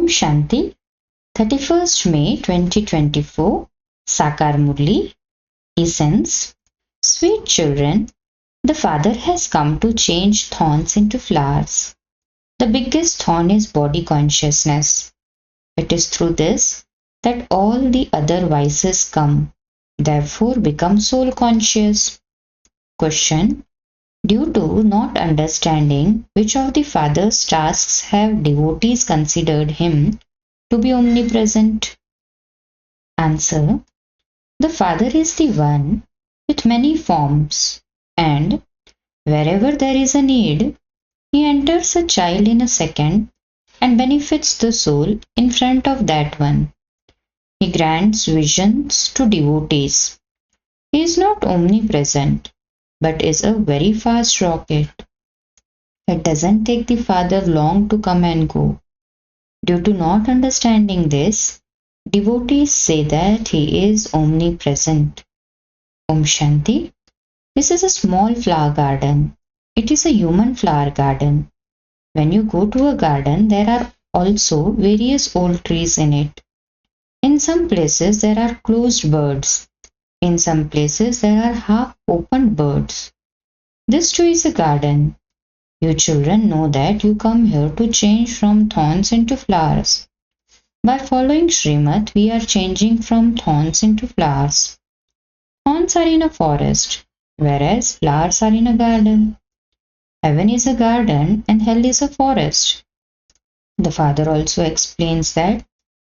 Om Shanti, 31st May 2024, Sakar Murli. Essence. Sweet children, the Father has come to change thorns into flowers. The biggest thorn is body consciousness. It is through this that all the other vices come. Therefore, become soul conscious. Question. Due to not understanding which of the Father's tasks have devotees considered him to be omnipresent? Answer. The Father is the one with many forms, and wherever there is a need, he enters a child in a second and benefits the soul in front of that one. He grants visions to devotees. He is not omnipresent, but is a very fast rocket. It doesn't take the Father long to come and go. Due to not understanding this, devotees say that he is omnipresent. Om Shanti. This is a small flower garden. It is a human flower garden. When you go to a garden, there are also various old trees in it. In some places, there are closed birds. In some places, there are half-opened birds. This too is a garden. You children know that you come here to change from thorns into flowers. By following Srimad, we are changing from thorns into flowers. Thorns are in a forest, whereas flowers are in a garden. Heaven is a garden and hell is a forest. The Father also explains that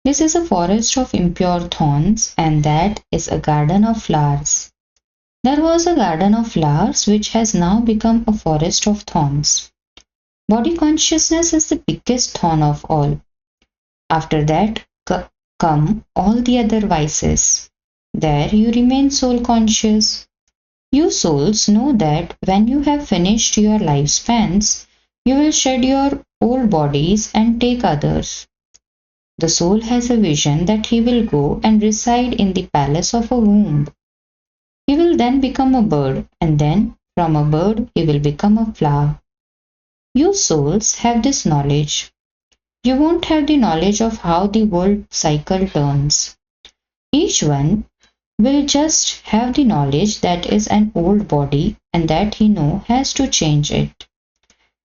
this is a forest of impure thorns and that is a garden of flowers. There was a garden of flowers which has now become a forest of thorns. Body consciousness is the biggest thorn of all. After that come all the other vices. There you remain soul conscious. You souls know that when you have finished your lifespans, you will shed your old bodies and take others. The soul has a vision that he will go and reside in the palace of a womb. He will then become a bird, and then from a bird he will become a flower. You souls have this knowledge. You won't have the knowledge of how the world cycle turns. Each one will just have the knowledge that is an old body and that he knows has to change it.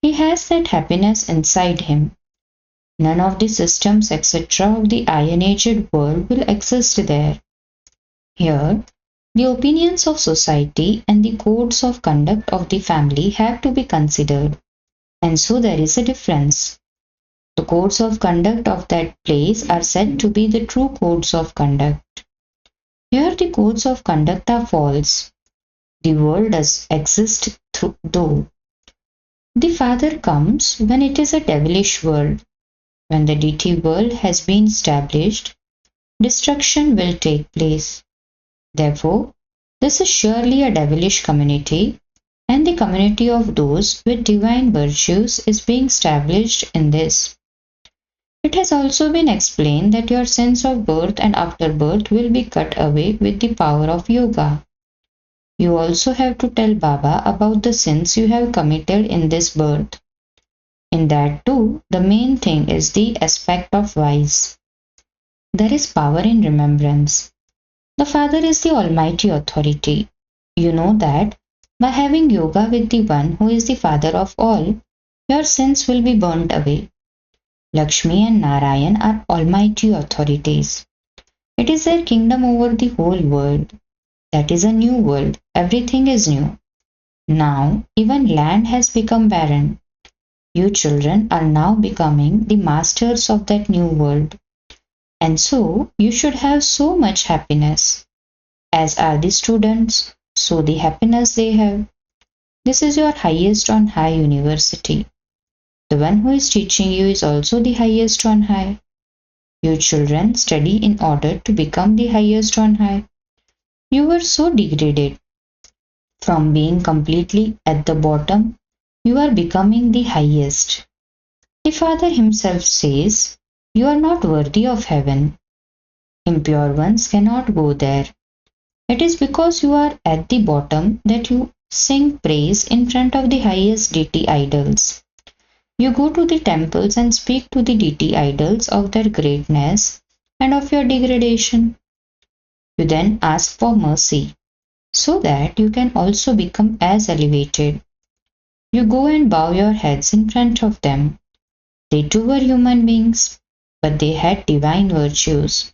He has that happiness inside him. None of the systems etc. of the iron-aged world will exist there. Here, the opinions of society and the codes of conduct of the family have to be considered, and so there is a difference. The codes of conduct of that place are said to be the true codes of conduct. Here the codes of conduct are false. The world does exist though. The Father comes when it is a devilish world. When the deity world has been established, destruction will take place. Therefore, this is surely a devilish community, and the community of those with divine virtues is being established in this. It has also been explained that your sense of birth and afterbirth will be cut away with the power of yoga. You also have to tell Baba about the sins you have committed in this birth. In that too, the main thing is the aspect of vice. There is power in remembrance. The Father is the Almighty Authority. You know that by having yoga with the one who is the Father of all, your sins will be burnt away. Lakshmi and Narayan are almighty authorities. It is their kingdom over the whole world. That is a new world. Everything is new. Now, even land has become barren. You children are now becoming the masters of that new world. And so, you should have so much happiness. As are the students, so the happiness they have. This is your highest on high university. The one who is teaching you is also the highest on high. You children study in order to become the highest on high. You were so degraded. From being completely at the bottom, you are becoming the highest. The Father himself says, you are not worthy of heaven. Impure ones cannot go there. It is because you are at the bottom that you sing praise in front of the highest deity idols. You go to the temples and speak to the deity idols of their greatness and of your degradation. You then ask for mercy so that you can also become as elevated. You go and bow your heads in front of them. They too were human beings, but they had divine virtues.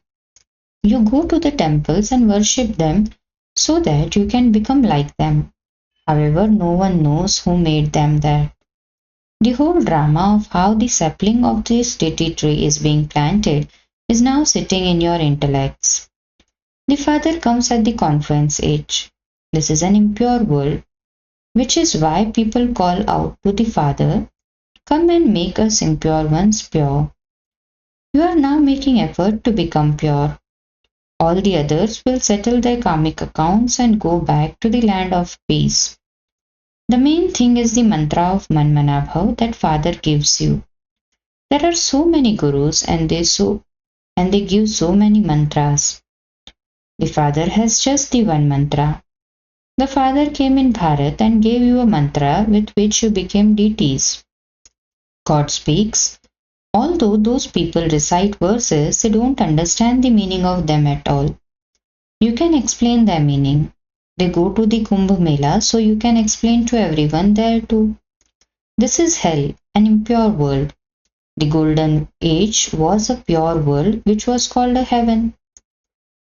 You go to the temples and worship them so that you can become like them. However, no one knows who made them that. The whole drama of how the sapling of this deity tree is being planted is now sitting in your intellects. The Father comes at the conference age. This is an impure world, which is why people call out to the Father, "Come and make us impure ones pure." You are now making effort to become pure. All the others will settle their karmic accounts and go back to the land of peace. The main thing is the mantra of Manmanabhav that Father gives you. There are so many gurus and they give so many mantras. The Father has just the one mantra. The Father came in Bharat and gave you a mantra with which you became deities. God speaks. Although those people recite verses, they don't understand the meaning of them at all. You can explain their meaning. They go to the Kumbh Mela, so you can explain to everyone there too. This is hell, an impure world. The golden age was a pure world which was called a heaven.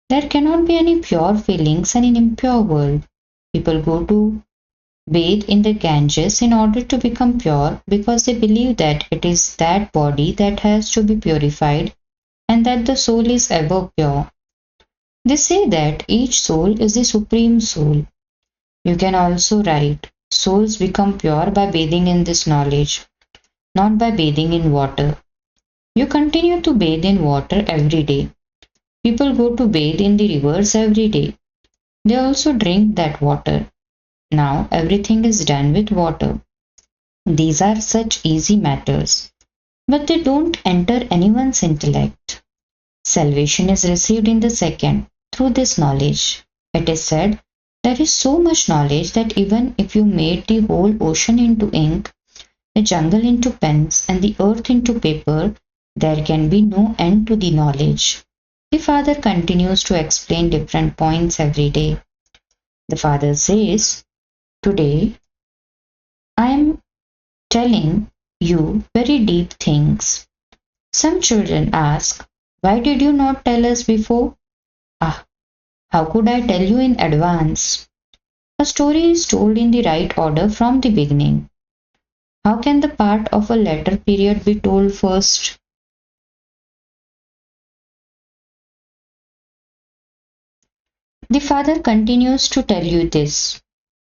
There cannot be any pure feelings in an impure world. People go to bathe in the Ganges in order to become pure because they believe that it is that body that has to be purified and that the soul is ever pure. They say that each soul is the supreme soul. You can also write, souls become pure by bathing in this knowledge, not by bathing in water. You continue to bathe in water every day. People go to bathe in the rivers every day. They also drink that water. Now everything is done with water. These are such easy matters, but they don't enter anyone's intellect. Salvation is received in the second through this knowledge. It is said, there is so much knowledge that even if you made the whole ocean into ink, the jungle into pens, and the earth into paper, there can be no end to the knowledge. The Father continues to explain different points every day. The Father says, "Today, I am telling you very deep things." Some children ask, "Why did you not tell us before?" Ah, how could I tell you in advance? A story is told in the right order from the beginning. How can the part of a later period be told first? The Father continues to tell you this.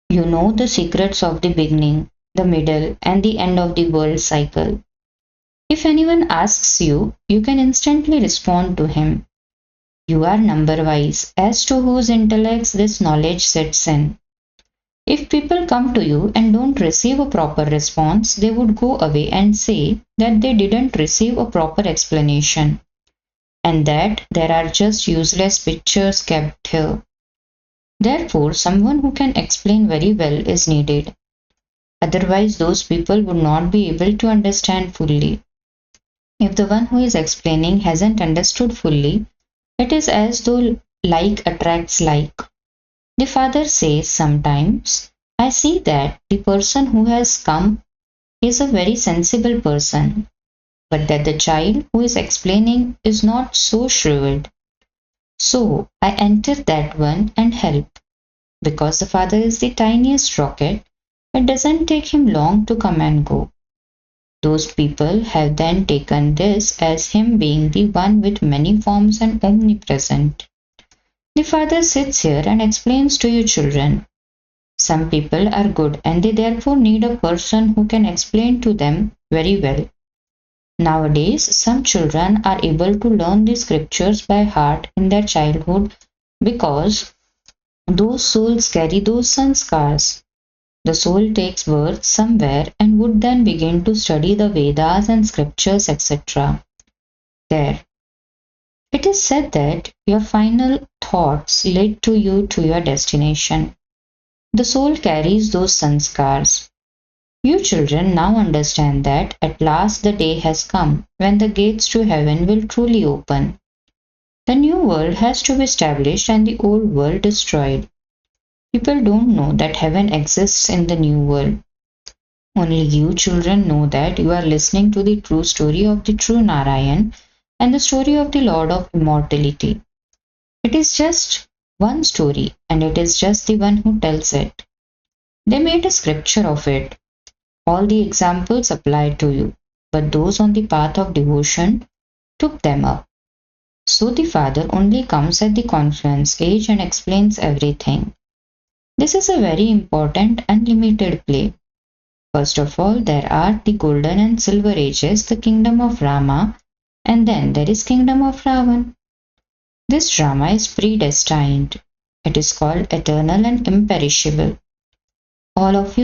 You know the secrets of the beginning, the middle, and the end of the world cycle. If anyone asks you, you can instantly respond to him. You are number wise as to whose intellects this knowledge sits in. If people come to you and don't receive a proper response, they would go away and say that they didn't receive a proper explanation and that there are just useless pictures kept here. Therefore, someone who can explain very well is needed. Otherwise, those people would not be able to understand fully. If the one who is explaining hasn't understood fully, it is as though like attracts like. The Father says sometimes, I see that the person who has come is a very sensible person, but that the child who is explaining is not so shrewd. So I enter that one and help. Because the Father is the tiniest rocket, it doesn't take him long to come and go. Those people have then taken this as him being the one with many forms and omnipresent. The Father sits here and explains to you children. Some people are good and they therefore need a person who can explain to them very well. Nowadays, some children are able to learn the scriptures by heart in their childhood because those souls carry those sanskars. The soul takes birth somewhere and would then begin to study the Vedas and scriptures, etc. There. It is said that your final thoughts lead to you to your destination. The soul carries those sanskars. You children now understand that at last the day has come when the gates to heaven will truly open. The new world has to be established and the old world destroyed. People don't know that heaven exists in the new world. Only you children know that you are listening to the true story of the true Narayan and the story of the Lord of Immortality. It is just one story and it is just the one who tells it. They made a scripture of it. All the examples applied to you, but those on the path of devotion took them up. So the Father only comes at the confluence age and explains everything. This is a very important and limited play. First of all, there are the golden and silver ages, the kingdom of Rama, and then there is kingdom of Ravan. This drama is predestined. It is called eternal and imperishable. All of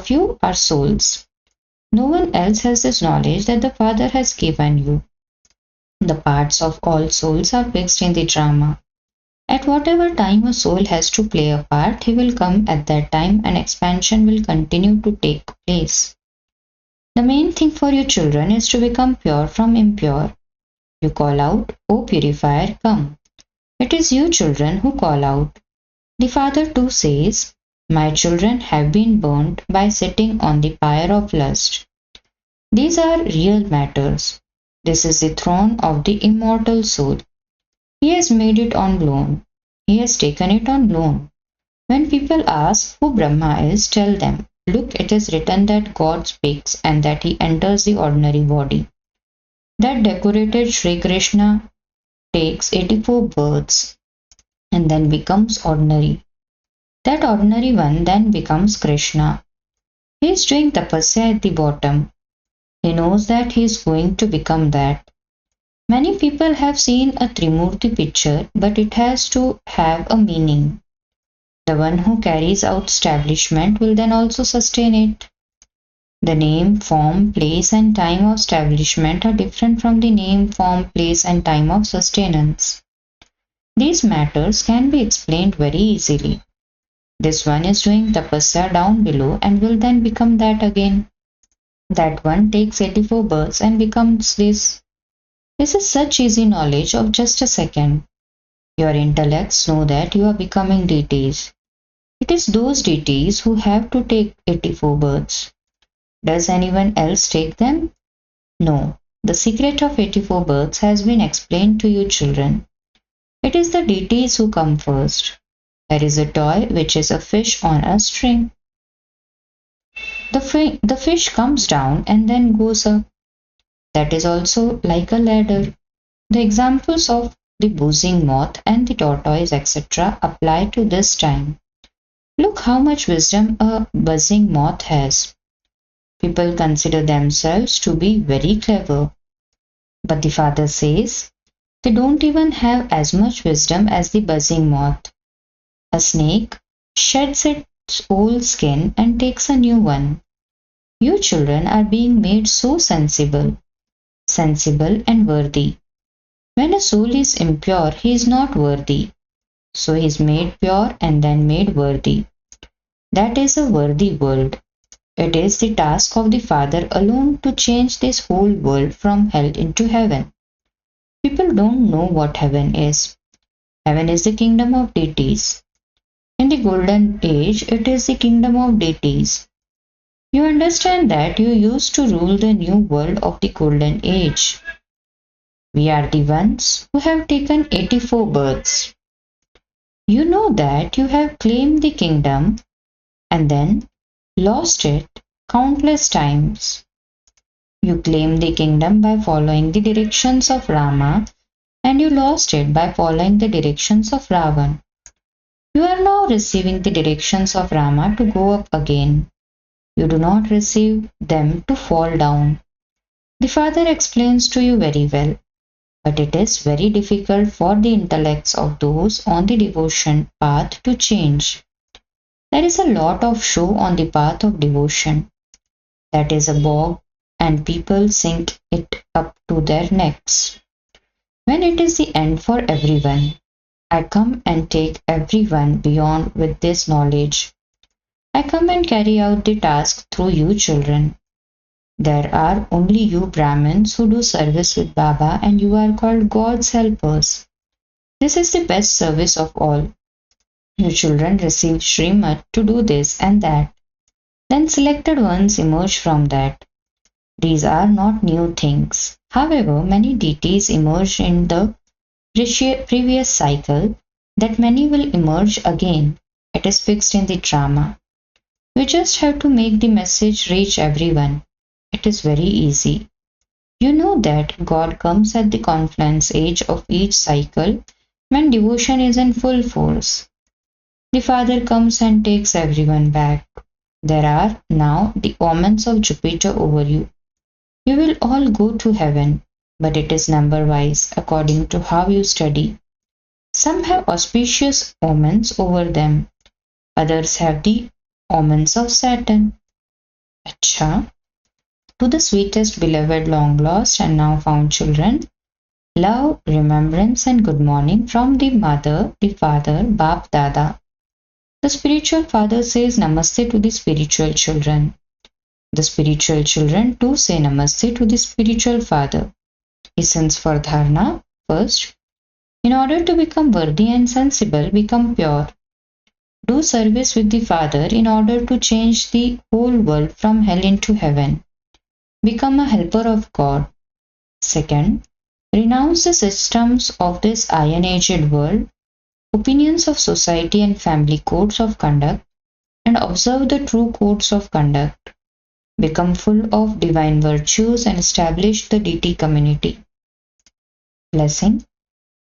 you are souls. No one else has this knowledge that the Father has given you. The parts of all souls are fixed in the drama. At whatever time a soul has to play a part, he will come at that time and expansion will continue to take place. The main thing for you children is to become pure from impure. You call out, O purifier, come. It is you children who call out. The Father too says, my children have been burnt by sitting on the pyre of lust. These are real matters. This is the throne of the immortal soul. He has made it on loan. He has taken it on loan. When people ask who Brahma is, tell them, look, it is written that God speaks and that he enters the ordinary body. That decorated Sri Krishna takes 84 births and then becomes ordinary. That ordinary one then becomes Krishna. He is doing tapasya at the bottom. He knows that he is going to become that. Many people have seen a Trimurti picture, but it has to have a meaning. The one who carries out establishment will then also sustain it. The name, form, place and time of establishment are different from the name, form, place and time of sustenance. These matters can be explained very easily. This one is doing tapasya down below and will then become that again. That one takes 84 births and becomes this. This is such easy knowledge of just a second. Your intellects know that you are becoming deities. It is those deities who have to take 84 births. Does anyone else take them? No. The secret of 84 births has been explained to you children. It is the deities who come first. There is a toy which is a fish on a string. The fish comes down and then goes up. That is also like a ladder. The examples of the buzzing moth and the tortoise, etc., apply to this time. Look how much wisdom a buzzing moth has. People consider themselves to be very clever. But the Father says they don't even have as much wisdom as the buzzing moth. A snake sheds its old skin and takes a new one. You children are being made so sensible and worthy. When a soul is impure, he is not worthy. So he is made pure and then made worthy. That is a worthy world. It is the task of the Father alone to change this whole world from hell into heaven. People don't know what heaven is. Heaven is the kingdom of deities. In the golden age, it is the kingdom of deities. You understand that you used to rule the new world of the golden age. We are the ones who have taken 84 births. You know that you have claimed the kingdom and then lost it countless times. You claimed the kingdom by following the directions of Rama and you lost it by following the directions of Ravan. You are now receiving the directions of Rama to go up again. You do not receive them to fall down. The Father explains to you very well, but it is very difficult for the intellects of those on the devotion path to change. There is a lot of show on the path of devotion. That is a bog, and people sink it up to their necks. When it is the end for everyone, I come and take everyone beyond with this knowledge. I come and carry out the task through you children. There are only you Brahmins who do service with Baba, and you are called God's helpers. This is the best service of all. You children receive Srimad to do this and that. Then selected ones emerge from that. These are not new things. However, many deities emerged in the previous cycle, that many will emerge again. It is fixed in the drama. We just have to make the message reach everyone. It is very easy. You know that God comes at the confluence age of each cycle when devotion is in full force. The Father comes and takes everyone back. There are now the omens of Jupiter over you. You will all go to heaven, but it is number wise according to how you study. Some have auspicious omens over them, others have the omens of Saturn. Acha. To the sweetest beloved long lost and now found children, love, remembrance and good morning from the mother, the father, Bap Dada. The spiritual father says namaste to the spiritual children. The spiritual children too say namaste to the spiritual father. Essence for dharana. First, in order to become worthy and sensible, become pure. Do service with the Father in order to change the whole world from hell into heaven. Become a helper of God. Second, renounce the systems of this iron-aged world, opinions of society and family codes of conduct, and observe the true codes of conduct. Become full of divine virtues and establish the deity community. Blessing.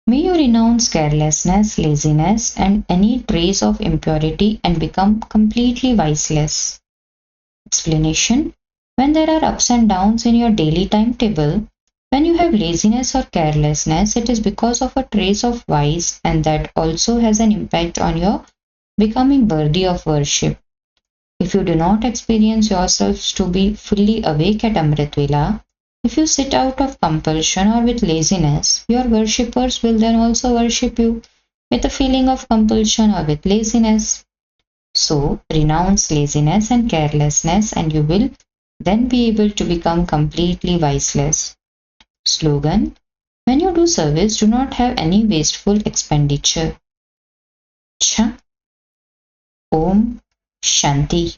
May you renounce carelessness, laziness, and any trace of impurity and become completely viceless. Explanation. When there are ups and downs in your daily timetable, when you have laziness or carelessness, it is because of a trace of vice, and that also has an impact on your becoming worthy of worship. If you do not experience yourselves to be fully awake at Amrit Vela, if you sit out of compulsion or with laziness, your worshippers will then also worship you with a feeling of compulsion or with laziness. So, renounce laziness and carelessness, and you will then be able to become completely viceless. Slogan. When you do service, do not have any wasteful expenditure. Cha. Om Shanti.